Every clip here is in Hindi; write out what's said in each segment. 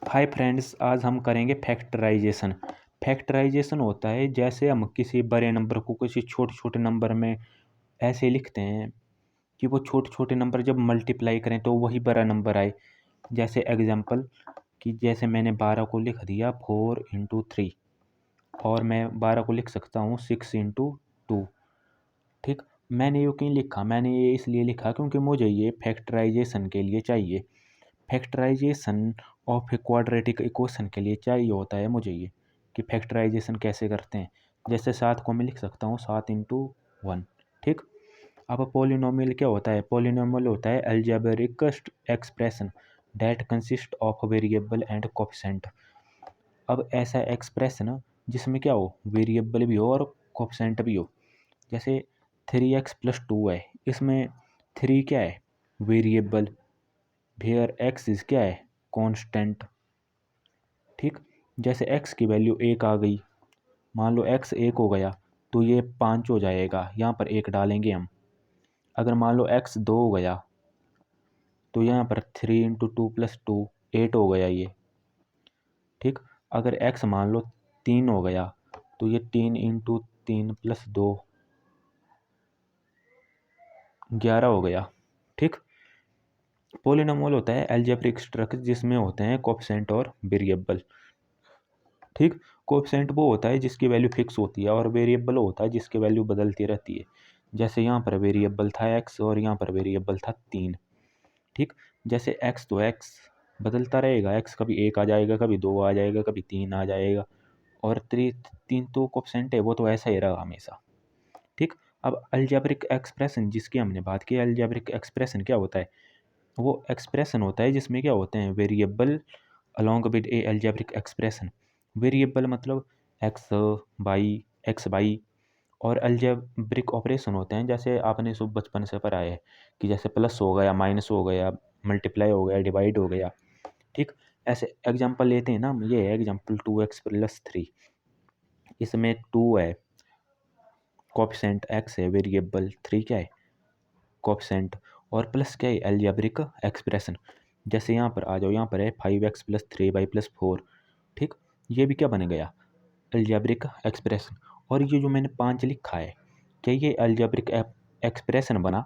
हाय फ्रेंड्स, आज हम करेंगे फैक्टराइजेशन। फैक्टराइजेशन होता है जैसे हम किसी बड़े नंबर को किसी छोटे छोटे नंबर में ऐसे लिखते हैं कि वो छोटे छोटे नंबर जब मल्टीप्लाई करें तो वही बड़ा नंबर आए। जैसे एग्जांपल कि जैसे मैंने 12 को लिख दिया 4 × 3 और मैं 12 को लिख सकता हूँ 6 × 2। ठीक, मैंने ये क्यों लिखा? मैंने ये इसलिए लिखा क्योंकि मुझे ये फैक्टराइजेशन के लिए चाहिए। Factorisation of a quadratic equation के लिए चाहिए होता है मुझे ये कि फैक्टराइजेशन कैसे करते हैं। जैसे 7 को मैं लिख सकता हूँ 7 × 1। ठीक, अब पॉलिनोमियल क्या होता है? पॉलिनोमियल होता है algebraic expression that consist of variable and coefficient. अब ऐसा एक्सप्रेशन जिसमें क्या हो, वेरिएबल भी हो और कोफिशिएंट भी हो। जैसे 3x + 2 है, इसमें 3 क्या है? वेरिएबल। वेयर x इज क्या है? कांस्टेंट। ठीक, जैसे x की वैल्यू 1 आ गई, मान लो x 1 हो गया तो ये 5 हो जाएगा, यहाँ पर 1 डालेंगे हम। अगर मान लो x 2 हो गया तो यहाँ पर 3 × 2 + 2 8 हो गया ये। ठीक, अगर x मान लो 3 हो गया तो ये 3 × 3 + 2 11 हो गया। ठीक, पॉलिनोमियल होता है अलजेब्रिक स्ट्रक्चर जिसमें होते हैं कोफिशिएंट और वेरिएबल। ठीक, कोफिशिएंट वो होता है जिसकी वैल्यू फिक्स होती है और वेरिएबल होता है जिसकी वैल्यू बदलती रहती है। जैसे यहाँ पर वेरिएबल था x और यहाँ पर वेरिएबल था 3। ठीक, जैसे x तो x बदलता रहेगा, x कभी 1 आ जाएगा, कभी 2 आ जाएगा, कभी 3 आ जाएगा। और 3 तो कोफिशिएंट है, वो तो ऐसा ही रहा हमेशा। ठीक, अब अलजेब्रिक एक्सप्रेशन जिसकी हमने बात की, अलजेब्रिक एक्सप्रेशन क्या होता है? वो एक्सप्रेशन होता है जिसमें क्या होते हैं? Variable along with A algebraic expression. Variable मतलब एक्स वाई और अलजेब्रिक ऑपरेशन होते हैं जैसे आपने सब बचपन से पढ़ा है कि जैसे प्लस हो गया, माइनस हो गया, मल्टीप्लाई हो गया, डिवाइड हो गया। ठीक, ऐसे एग्जांपल लेते हैं ना हम। ये है एग्जांपल 2x + 3। इसमें 2 है कोफिशिएंट, x है वेरिएबल, 3 क्या है? कोफिशिएंट। और प्लस क्या है? Algebraic expression. जैसे यहाँ पर आ जाओ, यहाँ पर है 5x + 3y + 4। ठीक, ये भी क्या बन गया? Algebraic expression. और ये जो मैंने 5 लिखा है, क्या ये अलजेब्रिक एक्सप्रेशन बना?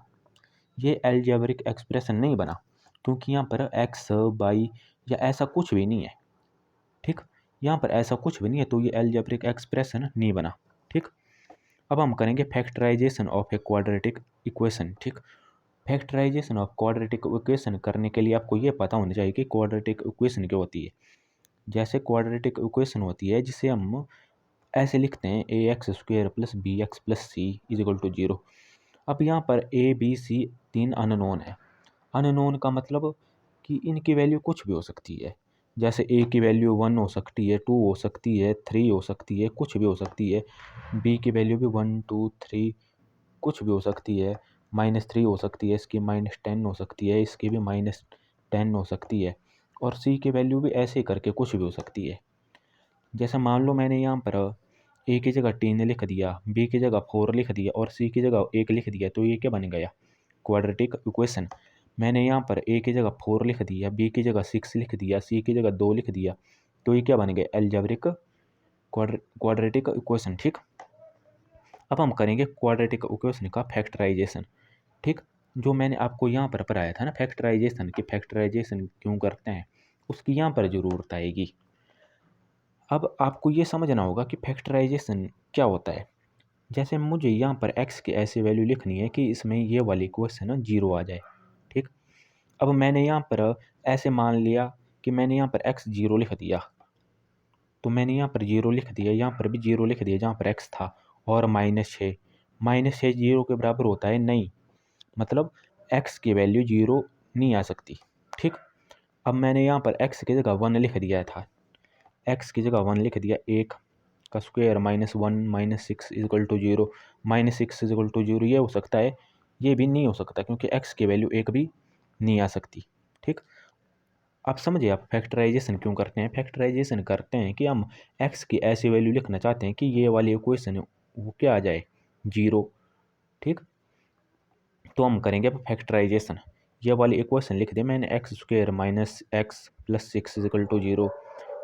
ये अलजेब्रिक एक्सप्रेशन नहीं बना क्योंकि यहाँ पर x y या ऐसा कुछ भी नहीं है। ठीक, यहाँ पर ऐसा कुछ भी नहीं है तो ये अलजेब्रिक एक्सप्रेशन नहीं बना। ठीक, अब हम करेंगे factorisation of a quadratic equation. ठीक, फैक्टराइजेशन ऑफ क्वाड्रेटिक इक्वेशन करने के लिए आपको ये पता होना चाहिए कि क्वाड्रेटिक इक्वेशन क्या होती है। जैसे क्वाड्रेटिक इक्वेशन होती है जिसे हम ऐसे लिखते हैं ax² + bx + c = 0। अब यहाँ पर a b c 3 अननोन है। अननोन का मतलब कि इनकी वैल्यू कुछ भी हो सकती है। जैसे a की वैल्यू 1 हो सकती है, 2 हो सकती है, 3 हो सकती है, कुछ भी हो सकती है। b की वैल्यू भी 1 2 3 कुछ भी हो सकती है। -3 हो सकती है, इसकी -10 हो सकती है, इसकी भी -10 हो सकती है। और c की वैल्यू भी ऐसे ही करके कुछ भी हो सकती है। जैसे मान लो मैंने यहाँ पर a की जगह 3 लिख दिया, b की जगह 4 लिख दिया और c की जगह 1 लिख दिया तो ये क्या बन गया? Quadratic equation. मैंने यहाँ पर a की जगह 4 लिख दिया, b की जगह 6 लिख दिया, c की जगह 2 लिख दिया तो ये क्या बन गया? Algebraic quadratic equation. ठीक, अब हम करेंगे क्वाड्रेटिक इक्वेशन का फैक्टराइजेशन। ठीक, जो मैंने आपको यहाँ पर पढ़ाया था ना फैक्टराइजेशन की, फैक्टराइजेशन क्यों करते हैं उसकी यहाँ पर ज़रूरत आएगी। अब आपको ये समझना होगा कि फैक्टराइजेशन क्या होता है। जैसे मुझे यहाँ पर x की ऐसी वैल्यू लिखनी है कि इसमें ये वाली इक्वेशन ना 0 आ जाए। ठीक, अब मैंने यहाँ पर ऐसे मान लिया कि मैंने यहाँ पर x 0 लिख दिया, तो मैंने यहाँ पर 0 लिख दिया, यहाँ पर भी 0 लिख दिया जहाँ पर x था। और -6 -6 0 के बराबर होता है नहीं, मतलब x की वैल्यू 0 नहीं आ सकती। ठीक, अब मैंने यहाँ पर x की जगह 1 लिख दिया था, x की जगह 1 लिख दिया, 1 का स्क्वायर -1 -6 = 0। -6 = 0 ये हो सकता है, ये भी नहीं हो सकता क्योंकि x की वैल्यू 1 भी नहीं आ सकती। ठीक, आप समझिए आप फैक्टराइजेशन क्यों करते हैं? फैक्टराइजेशन करते हैं कि हम x की ऐसी वैल्यू लिखना चाहते हैं कि ये वाली इक्वेशन वो क्या आ जाए? 0। ठीक, तो हम करेंगे अब फैक्टराइजेशन। ये वाली इक्वेशन लिख दी मैंने, X square minus X plus 6 is equal to 0।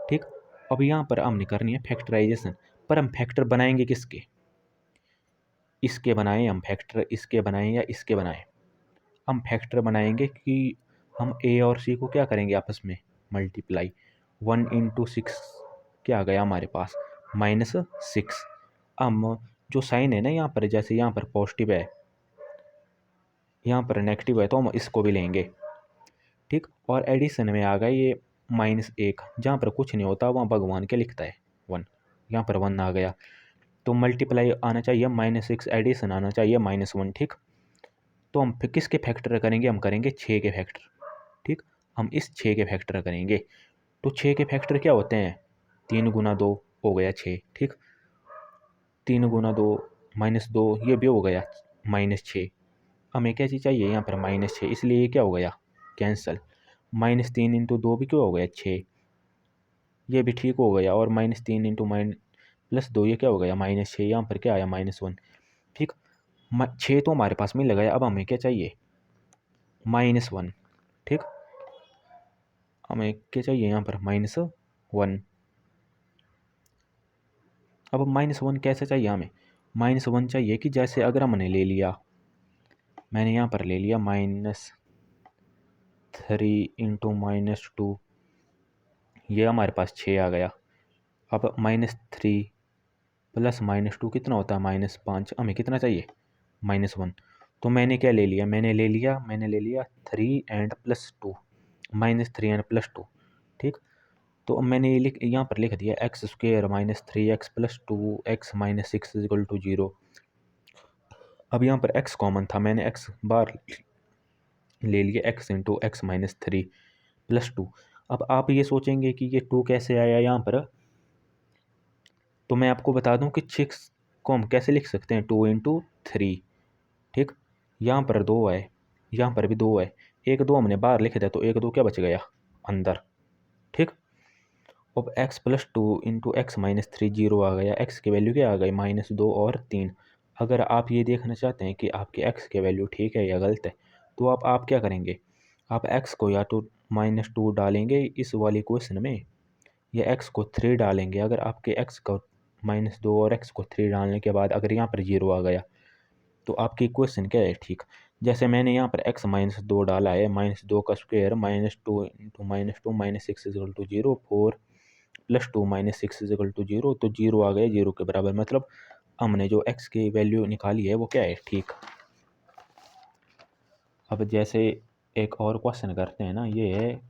ठीक, अब यहाँ पर हमने करनी है फैक्टराइजेशन, पर हम फैक्टर बनाएंगे किसके, इसके बनाएं हम फैक्टर, इसके बनाएं या इसके बनाएं। हम फैक्टर बनाएंगे कि हम ए और सी को क्या करेंगे आपस में मल्टीप्लाई। 1 × 6 क्या आ गया हमारे पास -6। हम जो साइन है ना यहाँ पर, जैसे यहाँ पर पॉजिटिव है यहाँ पर नेगेटिव है, तो हम इसको भी लेंगे। ठीक, और एडिशन में आ गया ये -1, जहाँ पर कुछ नहीं होता वहाँ भगवान के लिखता है 1, यहाँ पर 1 आ गया। तो मल्टीप्लाई आना चाहिए -6, एडिशन आना चाहिए -1। ठीक, तो हम फिर किसके फैक्टर करेंगे, हम करेंगे 6 के फैक्टर। ठीक, हम इस 6 के फैक्टर करेंगे। तो 6 के फैक्टर क्या होते हैं, 3 × 2 हो गया 6। ठीक, 3 × 2 -2 ये भी हो गया -6। हमें क्या चीज़ चाहिए यहाँ पर -6, इसलिए ये क्या हो गया कैंसल। -3 × 2 भी क्या हो गया 6, ये भी ठीक हो गया। और -3 × +2 ये क्या हो गया -6, यहाँ पर क्या आया -1। ठीक, 6 तो हमारे पास में लगाया, अब हमें क्या चाहिए -1। ठीक, हमें क्या चाहिए यहाँ पर -1। अब -1 कैसे चाहिए हमें, -1 चाहिए कि जैसे अगर हमने ले लिया, मैंने यहाँ पर ले लिया -3 × -2, ये हमारे पास 6 आ गया। अब -3 + -2 कितना होता है -5, हमें कितना चाहिए -1। तो मैंने क्या ले लिया, मैंने ले लिया 3 एंड +2, -3 एंड +2। ठीक, तो अब मैंने ये यहाँ पर लिख दिया x square -3x + 2x - 6 is equal to 0। अब यहाँ पर x कॉमन था, मैंने x बार ले लिया, x × x - 3 + 2। अब आप ये सोचेंगे कि ये 2 कैसे आया यहाँ पर, तो मैं आपको बता दूं कि 6 को हम कैसे लिख सकते हैं 2 × 3। ठीक, यहाँ पर 2 है, यहाँ पर भी 2 है, 1 2 हमने बाहर लिख दिया, तो 1 2 क्या बच गया अंदर। ठीक, अब x + 2 × x - 3 0 आ गया, x की वैल्यू क्या आ गई -2 और 3। अगर आप ये देखना चाहते हैं कि आपके x की वैल्यू ठीक है या गलत है, तो आप क्या करेंगे, आप x को या तो -2 डालेंगे इस वाली क्वेश्चन में, या x को 3 डालेंगे। अगर आपके x को -2 और x को 3 डालने के बाद अगर यहाँ पर 0 आ गया, तो आपकी क्वेश्चन क्या है ठीक। जैसे मैंने यहाँ पर x -2 डाला है, -2 का square -2 × -2 -6 is equal to 0, 4 + 2 -6 is equal to 0, तो 0 आ गया 0 के बराबर, मतलब हमने जो x की वैल्यू निकाली है वो क्या है ठीक। अब जैसे एक और क्वेश्चन करते हैं ना, ये है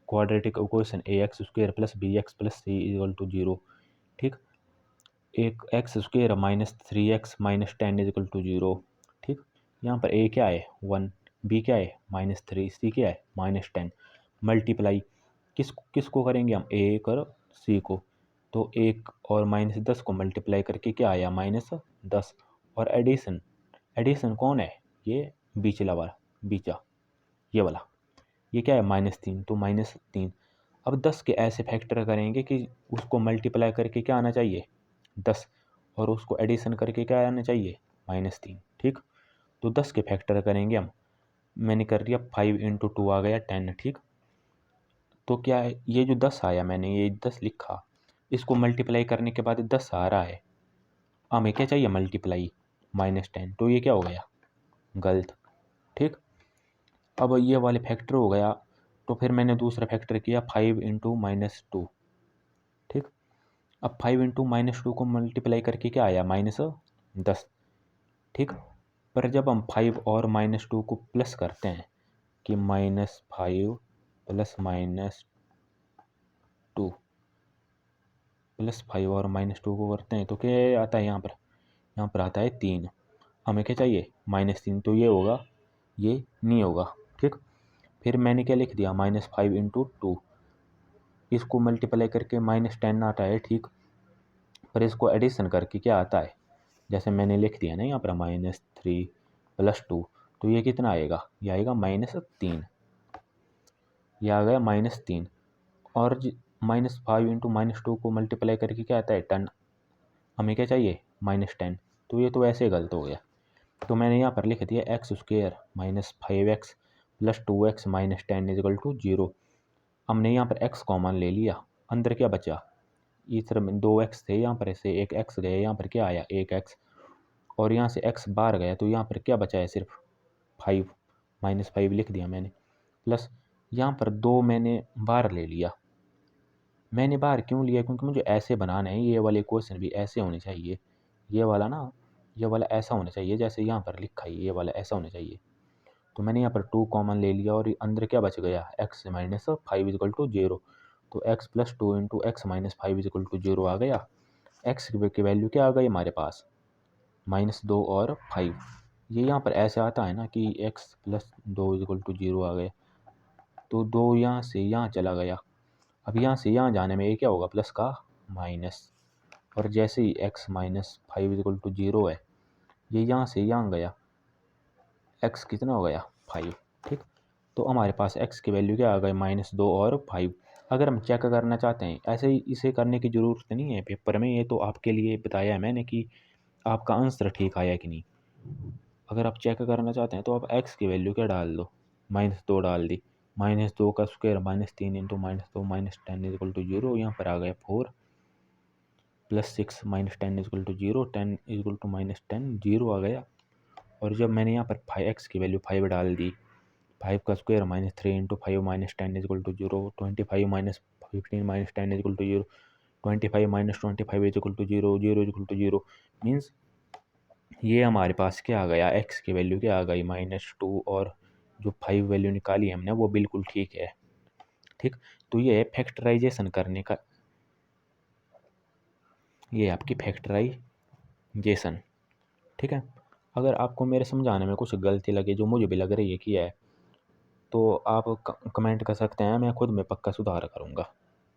quadratic equation ax² + bx + c is equal to 0। ठीक, एक x² -3x - 10 इजिकल टू 0। ठीक, यहाँ पर a क्या है 1, b क्या है -3, c क्या है -10। मल्टीप्लाई किसको करेंगे हम, a और c को, तो 1 और -10 को मल्टीप्लाई करके क्या आया -10। और एडिशन कौन है, ये बीचला वाला, बीचा ये वाला, ये क्या है -3, तो -3। अब 10 के ऐसे फैक्टर करेंगे कि उसको मल्टीप्लाई करके क्या आना चाहिए 10, और उसको एडिशन करके क्या आना चाहिए -3। ठीक, तो 10 के फैक्टर करेंगे हम, मैंने कर दिया 5 × 2 आ गया 10। ठीक, तो क्या है ये जो 10 आया, मैंने ये 10 लिखा, इसको मल्टीप्लाई करने के बाद 10 आ रहा है, हमें क्या चाहिए मल्टीप्लाई -10, तो ये क्या हो गया गलत। ठीक, अब ये वाले फैक्टर हो गया, तो फिर मैंने दूसरा फैक्टर किया 5 × -2। ठीक, अब 5 × -2 को मल्टीप्लाई करके क्या आया -10। ठीक, पर जब हम 5 और -2 को प्लस करते हैं कि -5 + -2 +5 और -2 को करते हैं, तो क्या आता है यहाँ पर आता है 3। हमें क्या चाहिए -3, तो ये होगा, ये नहीं होगा। ठीक, फिर मैंने क्या लिख दिया -5 × 2, इसको मल्टीप्लाई करके -10 आता है। ठीक, पर इसको एडिशन करके क्या आता है, जैसे मैंने लिख दिया ना यहाँ पर -3 + 2, तो ये कितना आएगा, ये आएगा -3, ये आ गया -3। और -5 × -2 को मल्टीप्लाई करके क्या आता है 10, हमें क्या चाहिए -10, तो ये तो ऐसे गलत हो गया। तो मैंने यहाँ पर लिख दिया x² -5x plus 2x minus 10 is equal to 0। हमने यहाँ पर x कॉमन ले लिया, अंदर क्या बचा, इस तरफ में 2x थे, यहाँ पर से एक x गया, यहाँ पर क्या आया, एक x, और यहाँ से x बाहर गया, तो यहाँ पर क्या बचा है, सिर्फ 5, -5 लिख दिया मैंने। प्लस यहाँ पर 2 मैंने बाहर ले लिया। मैंने बाहर क्यों लिया, क्योंकि मुझे ऐसे बनाना है, ये वाले क्वेश्चन भी ऐसे होने चाहिए, ये वाला ना, ये वाला ऐसा होना चाहिए जैसे यहाँ पर लिखा है, ये वाला ऐसा होना चाहिए। तो मैंने यहाँ पर 2 कॉमन ले लिया और अंदर क्या बच गया, x माइनस 5 इजकल टू 0। तो x plus 2 into X minus 5 is equal to 0 आ गया। x की वैल्यू क्या आ गई हमारे पास, -2 और 5। ये यहाँ पर ऐसे आता है ना कि x प्लस 2 इजकल टू 0 आ गया, तो 2 यहाँ से यहाँ चला गया। अब यहाँ से यहाँ जाने में ये क्या होगा, प्लस का माइनस, और जैसे ही x माइनस 5 इजकल टू 0 है, ये यहाँ से यहाँ गया, x कितना हो गया, 5। ठीक, तो हमारे पास x की वैल्यू क्या आ गई, -2 और 5। अगर हम चेक करना चाहते हैं, ऐसे ही इसे करने की ज़रूरत नहीं है पेपर में, ये तो आपके लिए बताया है मैंने कि आपका आंसर ठीक आया कि नहीं। अगर आप चेक करना चाहते हैं तो आप x की वैल्यू क्या डाल दो, -2 डाल दी, -2 का square -3 into -2 minus 10 is equal to 0, यहाँ पर आ गया 4, plus 6 minus 10 is equal to 0, 10 is equal to -10, 0 आ गया। और जब मैंने यहाँ पर 5x की वैल्यू 5 डाल दी, 5 का square -3 into 5 minus 10 is equal to 0, 25 minus 15 minus 10 is equal to 0, 25 minus 25 is equal to 0, 0 is equal to 0, means ये हमारे पास क्या आ गया, x की वैल्यू क्या आ गई, -2, और जो 5 वैल्यू निकाली हमने वो बिल्कुल ठीक है। ठीक, तो ये है फैक्टराइजेशन करने का, ये आपकी फैक्टराइजेशन। ठीक है, अगर आपको मेरे समझाने में कुछ गलती लगे, जो मुझे भी लग रही है कि है, तो आप कमेंट कर सकते हैं, मैं खुद में पक्का सुधार करूँगा।